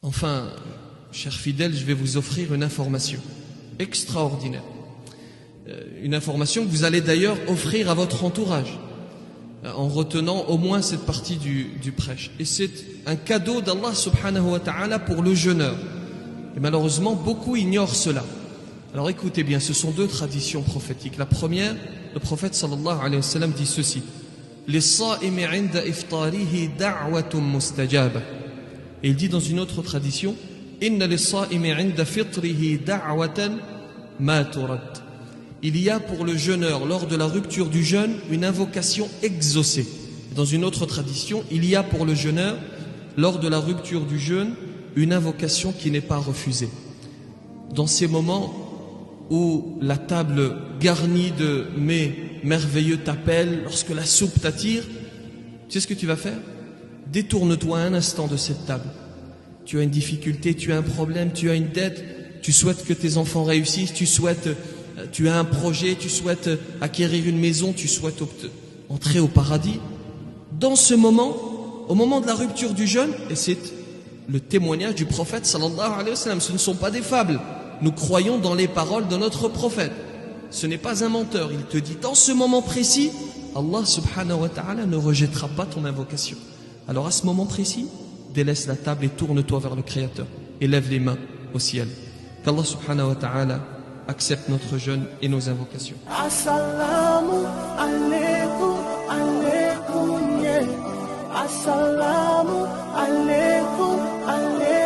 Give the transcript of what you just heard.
Enfin, chers fidèles, je vais vous offrir une information extraordinaire. Une information que vous allez d'ailleurs offrir à votre entourage, en retenant au moins cette partie du prêche. Et c'est un cadeau d'Allah subhanahu wa ta'ala pour le jeûneur. Et malheureusement, beaucoup ignorent cela. Alors écoutez bien, ce sont deux traditions prophétiques. La première, le prophète sallallahu alayhi wa sallam dit ceci: Lis-sa'imi 'inda iftarihi da'watun mustajaba. Et il dit dans une autre tradition: Inna lis-sa'imi 'inda fitrihi da'watan ma turad. Il y a pour le jeûneur, lors de la rupture du jeûne, une invocation exaucée. Dans une autre tradition, il y a pour le jeûneur, lors de la rupture du jeûne, une invocation qui n'est pas refusée. Dans ces moments où la table garnie de mets merveilleux t'appelle, lorsque la soupe t'attire, tu sais ce que tu vas faire? Détourne-toi un instant de cette table. Tu as une difficulté, tu as un problème, tu as une dette, tu souhaites que tes enfants réussissent, tu as un projet, tu souhaites acquérir une maison, tu souhaites entrer au paradis. Dans ce moment, au moment de la rupture du jeûne, et c'est le témoignage du prophète sallallahu alayhi wa sallam, ce ne sont pas des fables. Nous croyons dans les paroles de notre prophète. Ce n'est pas un menteur. Il te dit, dans ce moment précis, Allah subhanahu wa ta'ala ne rejettera pas ton invocation. Alors à ce moment précis, délaisse la table et tourne-toi vers le Créateur. Et lève les mains au ciel. Qu'Allah subhanahu wa ta'ala accepte notre jeûne et nos invocations. Assalamu alaikum, alaikum, yeah. Assalamu alaikum, alaikum.